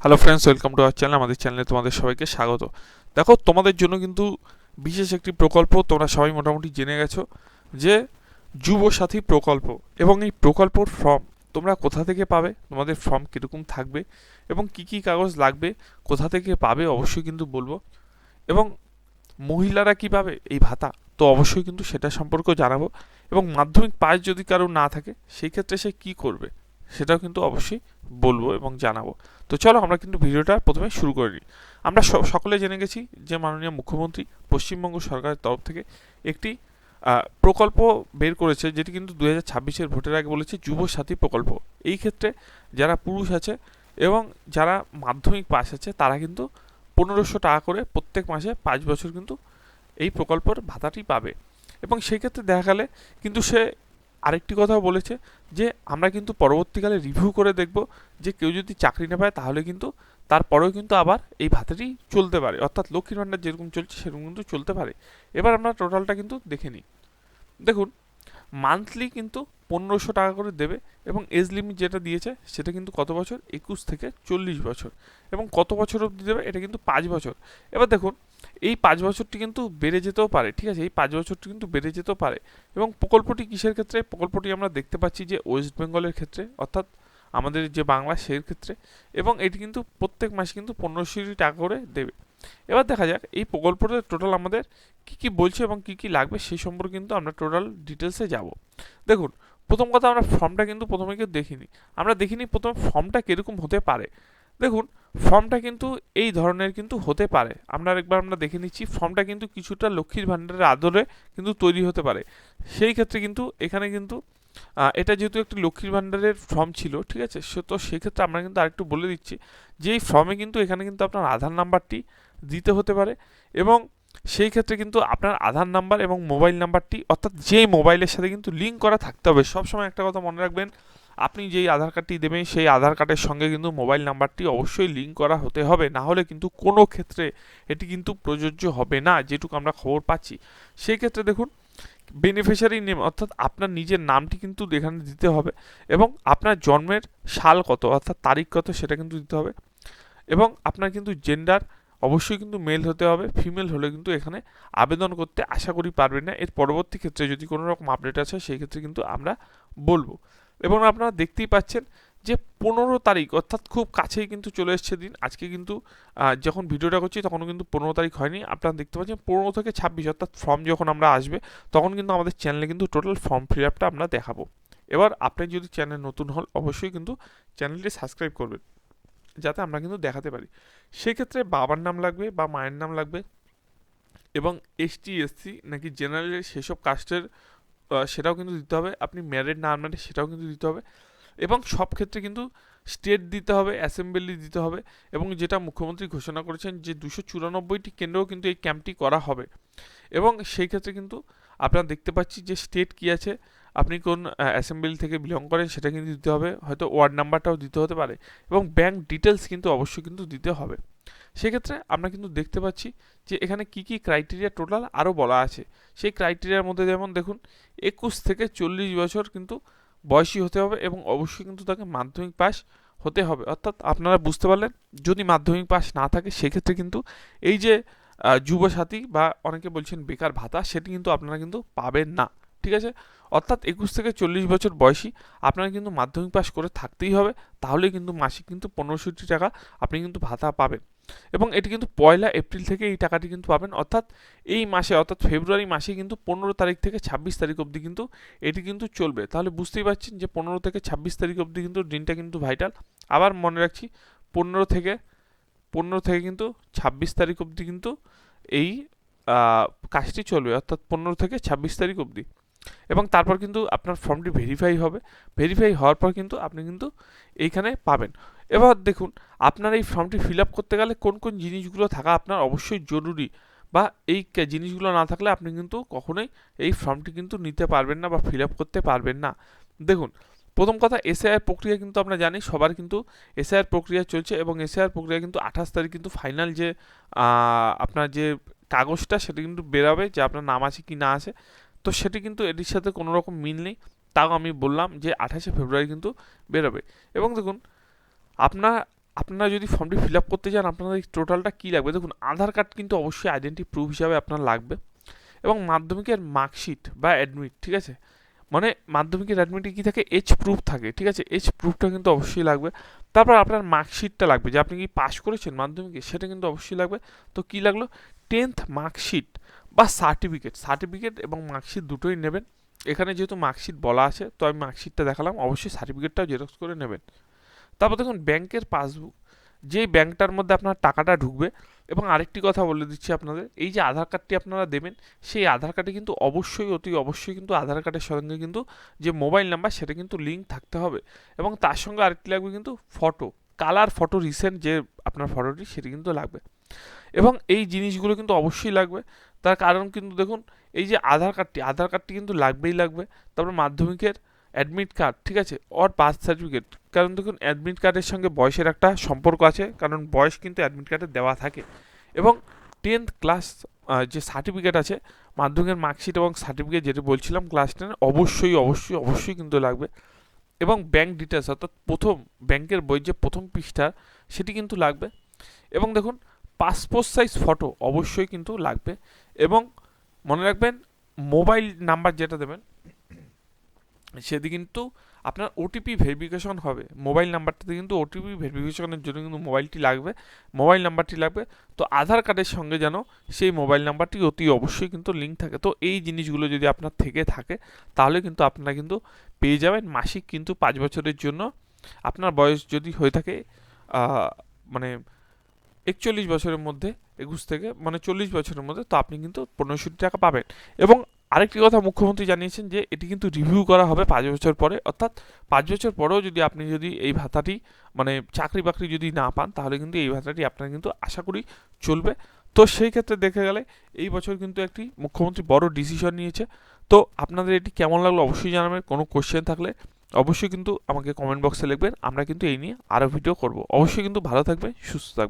Hello friends, welcome to our channel. আমাদের চ্যানেলে তোমাদের সবাইকে স্বাগত। দেখো, তোমাদের জন্য কিন্তু বিশেষ একটি প্রকল্প তোমরা সবাই মোটামুটি জেনে গেছো, যে যুবসাথী প্রকল্প। এবং এই প্রকল্পর ফর্ম তোমরা কোথা থেকে পাবে, তোমাদের ফর্ম কীরকম থাকবে এবং কি কি কাগজ লাগবে, কোথা থেকে পাবে অবশ্যই কিন্তু বলবো। এবং মহিলারা কি পাবে এই ভাতা, তো অবশ্যই কিন্তু সেটা সম্পর্কেও জানাবো। এবং মাধ্যমিক পাস যদি কারো না থাকে, সেই ক্ষেত্রে সে কী করবে সেটাও কিন্তু অবশ্যই বলবো এবং জানাবো। তো চলো আমরা কিন্তু ভিডিওটা প্রথমে শুরু করে নিই। আমরা সকলে জেনে গেছি যে মাননীয় মুখ্যমন্ত্রী পশ্চিমবঙ্গ সরকারের তরফ থেকে একটি প্রকল্প বের করেছে, যেটি কিন্তু 2026-এর ভোটের আগে বলেছে যুবসাথী প্রকল্প। এই ক্ষেত্রে যারা পুরুষ আছে এবং যারা মাধ্যমিক পাস আছে তারা কিন্তু 1500 টাকা করে প্রত্যেক মাসে 5 বছর কিন্তু এই প্রকল্পের ভাতাটি পাবে। এবং সেই ক্ষেত্রে দেখা গেলে কিন্তু সে আরেকটি কথাও বলেছে, যে আমরা কিন্তু পরবর্তীকালে রিভিউ করে দেখব, যে কেউ যদি চাকরি না পায় তাহলে কিন্তু তারপরেও কিন্তু আবার এই ভাতাটি চলতে পারে, অর্থাৎ লক্ষ্মীর ভাণ্ডার যেরকম চলছে সেরকম কিন্তু চলতে পারে। এবার আমরা টোটালটা কিন্তু দেখে নিই। দেখুন, মান্থলি কিন্তু 1500 টাকা করে দেবে। এবং এজ লিমিট যেটা দিয়েছে সেটা কিন্তু কত বছর, 21 থেকে 40 বছর। এবং কত বছর অবধি দেবে, এটা কিন্তু 5 বছর। এবার দেখুন, এই 5 বছরটি কিন্তু বেড়ে যেতেও পারে, ঠিক আছে, এই 5 বছরটি কিন্তু বেড়ে যেতেও পারে। এবং প্রকল্পটি কিসের ক্ষেত্রে, প্রকল্পটি আমরা দেখতে পাচ্ছি যে ওয়েস্ট বেঙ্গলের ক্ষেত্রে, অর্থাৎ আমাদের যে বাংলা সেই ক্ষেত্রে। এবং এটি কিন্তু প্রত্যেক মাসে কিন্তু 1500 টাকা করে দেবে। এবার দেখা যাক এই প্রকল্পটা টোটাল আমাদের কি কি বলছে এবং কি কি লাগবে সেই সম্পর্কে কিন্তু আমরা টোটাল ডিটেলসে যাব। দেখুন, প্রথম কথা, আমরা ফর্মটা কিন্তু প্রথমে কেউ দেখিনি। আমরা দেখিনি প্রথমে ফর্মটা কীরকম হতে পারে। দেখুন, ফর্মটা কিন্তু এই ধরনের কিন্তু হতে পারে। আমরা দেখে নিচ্ছি, ফর্মটা কিন্তু কিছুটা লক্ষ্মীর ভাণ্ডারের আদরে কিন্তু তৈরি হতে পারে। সেই ক্ষেত্রে কিন্তু এখানে কিন্তু এটা যেহেতু একটি লক্ষ্মীর ভাণ্ডারের ফর্ম ছিল, ঠিক আছে, তো সেক্ষেত্রে আমরা কিন্তু আরেকটু বলে দিচ্ছি, যে এই ফর্মে কিন্তু এখানে কিন্তু আপনার আধার নাম্বারটি দিতে হতে পারে। এবং সেই ক্ষেত্রে কিন্তু আপনার আধার নাম্বার এবং মোবাইল নাম্বারটি, অর্থাৎ যেই মোবাইলের সাথে কিন্তু লিঙ্ক করা থাকতে হবে। সবসময় একটা কথা মনে রাখবেন, আপনি যেই আধার কার্ডটি দেবেন সেই আধার কার্ডের সঙ্গে কিন্তু মোবাইল নাম্বারটি অবশ্যই লিঙ্ক করা হতে হবে, না হলে কিন্তু কোনো ক্ষেত্রে এটি কিন্তু প্রযোজ্য হবে না, যেটুকু আমরা খবর পাচ্ছি। সেই ক্ষেত্রে দেখুন, বেনিফিশিয়ারি নেম, অর্থাৎ আপনার নিজের নামটি কিন্তু এখানে দিতে হবে। এবং আপনার জন্মের সাল কত, অর্থাৎ তারিখ কত, সেটা কিন্তু দিতে হবে। এবং আপনার কিন্তু জেন্ডার অবশ্যই কিন্তু মেল হতে হবে, ফিমেল হলে কিন্তু এখানে আবেদন করতে আশা করি পারবেন না। এর পরবর্তী ক্ষেত্রে যদি কোনো রকম আপডেট আছে সেই ক্ষেত্রে কিন্তু আমরা বলবো। এবং আপনারা দেখতেই পাচ্ছেন যে 15 তারিখ, অর্থাৎ খুব কাছেই কিন্তু চলে এসছে দিন। আজকে কিন্তু যখন ভিডিওটা করছি তখনও কিন্তু 15 তারিখ হয়নি। আপনারা দেখতে পাচ্ছেন 15 থেকে 26, অর্থাৎ ফর্ম যখন আমরা আসবে তখন কিন্তু আমাদের চ্যানেলে কিন্তু টোটাল ফর্ম ফিল আপটা আমরা দেখাবো। এবার আপনি যদি চ্যানেল নতুন হন অবশ্যই কিন্তু চ্যানেলটি সাবস্ক্রাইব করবেন, যাতে আমরা কিন্তু দেখাতে পারি। সেক্ষেত্রে বাবার নাম লাগবে বা মায়ের নাম লাগবে। এবং এসটি এসসি নাকি জেনারেলের সেসব কাস্টের সেটাও কিন্তু দিতে হবে। আপনি ম্যারিড না আনম্যারিড সেটাও কিন্তু দিতে হবে। এবং সব ক্ষেত্রে কিন্তু স্টেট দিতে হবে, অ্যাসেম্বলি দিতে হবে। এবং যেটা মুখ্যমন্ত্রী ঘোষণা করেছেন যে 294টি কেন্দ্রেও কিন্তু এই ক্যাম্পটি করা হবে। এবং সেই ক্ষেত্রে কিন্তু আপনারা দেখতে পাচ্ছি যে স্টেট কী আছে, আপনি কোন অ্যাসেম্বলি থেকে বিলং করেন সেটা কিন্তু দিতে হবে, হয়তো ওয়ার্ড নাম্বারটাও দিতে হতে পারে। এবং ব্যাংক ডিটেলস কিন্তু অবশ্যই কিন্তু দিতে হবে। সেক্ষেত্রে আমরা কিন্তু দেখতে পাচ্ছি যে এখানে কি কি ক্রাইটেরিয়া টোটাল আরও বলা আছে। সেই ক্রাইটেরিয়ার মধ্যে যেমন দেখুন, 21 থেকে 40 বছর কিন্তু বয়সী হতে হবে। এবং অবশ্যই কিন্তু তাকে মাধ্যমিক পাস হতে হবে। অর্থাৎ আপনারা বুঝতে পারলেন, যদি মাধ্যমিক পাস না থাকে সেক্ষেত্রে কিন্তু এই যে যুবসাথী বা অনেকে বলছেন বেকার ভাতা, সেটি কিন্তু আপনারা কিন্তু পাবেন না, ঠিক আছে। অর্থাৎ 21 থেকে 40 বছর বয়সী আপনারা কিন্তু মাধ্যমিক পাস করে থাকতেই হবে, তাহলেই কিন্তু মাসিক কিন্তু 1500 টাকা আপনি কিন্তু ভাতা পাবেন। এবং এটি কিন্তু 1 এপ্রিল থেকে এই টাকাটি কিন্তু পাবেন, অর্থাৎ এই মাসে, অর্থাৎ ফেব্রুয়ারি মাসে কিন্তু 15 তারিখ থেকে 26 তারিখ অবধি কিন্তু এটি কিন্তু চলবে। তাহলে বুঝতেই পারছেন যে 15 থেকে 26 তারিখ অবধি কিন্তু দিনটা কিন্তু ভাইটাল। আবার মনে রাখছি, 15 থেকে 15 থেকে কিন্তু 26 তারিখ অবধি কিন্তু এই কাজটি চলবে, অর্থাৎ 15 থেকে 26 তারিখ অবধি। এবং তারপর কিন্তু আপনার ফর্মটি ভেরিফাই হবে। ভেরিফাই হওয়ার পর কিন্তু আপনি কিন্তু এইখানে পাবেন। এবার দেখুন, আপনার এই ফর্মটি ফিল আপ করতে গেলে কোন কোন জিনিসগুলো থাকা আপনার অবশ্যই জরুরি, বা এই জিনিসগুলো না থাকলে আপনি কিন্তু কখনোই এই ফর্মটি কিন্তু নিতে পারবেন না বা ফিল আপ করতে পারবেন না। দেখুন, প্রথম কথা, এসআইআর প্রক্রিয়া কিন্তু আমরা জানি সবার কিন্তু এসআইআর প্রক্রিয়া চলছে। এবং এসআইআর প্রক্রিয়া কিন্তু 28 তারিখ কিন্তু ফাইনাল যে আপনার যে কাগজটা সেটা কিন্তু বেরোবে, যে আপনার নাম আছে কি না আছে। তো সেটি কিন্তু এটির সাথে কোনো রকম মিল নেই, তাও আমি বললাম যে 28শে ফেব্রুয়ারি কিন্তু বেরোবে। এবং দেখুন, আপনার আপনারা যদি ফর্মটি ফিল আপ করতে চান আপনাদের টোটালটা কী লাগবে, দেখুন আধার কার্ড কিন্তু অবশ্যই আইডেন্টি প্রুফ হিসাবে আপনার লাগবে, এবং মাধ্যমিকের মার্কশিট বা অ্যাডমিট, ঠিক আছে, মানে মাধ্যমিকের অ্যাডমিটে কী থাকে, এইচ প্রুফ থাকে, ঠিক আছে, এইচ প্রুফটা কিন্তু অবশ্যই লাগবে। তারপর আপনার মার্কশিটটা লাগবে, যে আপনি কি পাস করেছেন মাধ্যমিকে সেটা কিন্তু অবশ্যই লাগবে। তো কী লাগলো, 10th মার্কশিট বা সার্টিফিকেট এবং মার্কশিট দুটোই নেবেন। এখানে যেহেতু মার্কশিট বলা আছে তো আমি মার্কশিটটা দেখালাম, অবশ্যই সার্টিফিকেটটাও জেরক্স করে নেবেন। তারপর দেখুন ব্যাংকের পাসবুক, যেই ব্যাংকটার মধ্যে আপনার টাকাটা ঢুকবে। এবং আরেকটি কথা বলে দিচ্ছি আপনাদের, এই যে আধার কার্ডটি আপনারা দেবেন, সেই আধার কার্ডে কিন্তু অবশ্যই অতি অবশ্যই কিন্তু আধার কার্ডের সঙ্গে কিন্তু যে মোবাইল নাম্বার সেটা কিন্তু লিঙ্ক থাকতে হবে, এবং তার সঙ্গে আরেকটি লাগবে কিন্তু ফটো, কালার ফটো, রিসেন্ট যে আপনার ফটোটি সেটি কিন্তু লাগবে। এবং এই জিনিসগুলো কিন্তু অবশ্যই লাগবে, তার কারণ কিন্তু দেখুন এই যে আধার কার্ডটি কিন্তু লাগবেই লাগবে। তারপর মাধ্যমিকের অ্যাডমিট কার্ড, ঠিক আছে, অর বার্থ সার্টিফিকেট, কারণ দেখুন অ্যাডমিট কার্ডের সঙ্গে বয়সের একটা সম্পর্ক আছে, কারণ বয়স কিন্তু অ্যাডমিট কার্ডে দেওয়া থাকে। এবং 10th ক্লাস যে সার্টিফিকেট আছে, মাধ্যমিকের মার্কশিট এবং সার্টিফিকেট যেটা বলছিলাম ক্লাস 10 অবশ্যই অবশ্যই অবশ্যই কিন্তু লাগবে। এবং ব্যাংক ডিটেলস, অর্থাৎ প্রথম ব্যাংকের বই যে প্রথম পৃষ্ঠা সেটি কিন্তু লাগবে। এবং দেখুন পাসপোর্ট সাইজ ফটো অবশ্যই কিন্তু লাগবে। এবং মনে রাখবেন মোবাইল নাম্বার যেটা দেবেন সেটি কিন্তু আপনার ওটিপি ভেরিফিকেশন হবে, মোবাইল নাম্বারটাতে কিন্তু ওটিপি ভেরিফিকেশনের জন্য কিন্তু মোবাইল নাম্বারটি লাগবে। তো আধার কার্ডের সঙ্গে যেন সেই মোবাইল নাম্বারটি অতি অবশ্যই কিন্তু লিঙ্ক থাকে। তো এই জিনিসগুলো যদি আপনার থেকে থাকে তাহলে কিন্তু আপনারা কিন্তু পেয়ে যাবেন মাসিক কিন্তু 5 বছরের জন্য। আপনার বয়স যদি হয়ে থাকে মানে 41 বছরের মধ্যে, 21 থেকে মানে 40 বছরের মধ্যে, তো আপনি কিন্তু 1500 টাকা পাবেন। এবং আরেকটি কথা মুখ্যমন্ত্রী জানিয়েছেন যে এটি কিন্তু রিভিউ করা হবে 5 বছর পরে, অর্থাৎ 5 বছর পরেও যদি আপনি এই ভাতাটি মানে চাকরি বাকরি যদি না পান তাহলে কিন্তু এই ভাতাটি আপনার কিন্তু আশা করি চলবে। তো সেই ক্ষেত্রে দেখে গেলে এই বছর কিন্তু একটি মুখ্যমন্ত্রী বড় ডিসিশন নিয়েছে। তো আপনাদের এটি কেমন লাগলো অবশ্যই জানাবেন, কোনো কোশ্চেন থাকলে অবশ্যই কিন্তু আমাকে কমেন্ট বক্সে লিখবেন, আমরা কিন্তু এই নিয়ে আরও ভিডিও করব। অবশ্যই কিন্তু ভালো থাকবেন, সুস্থ থাকবেন।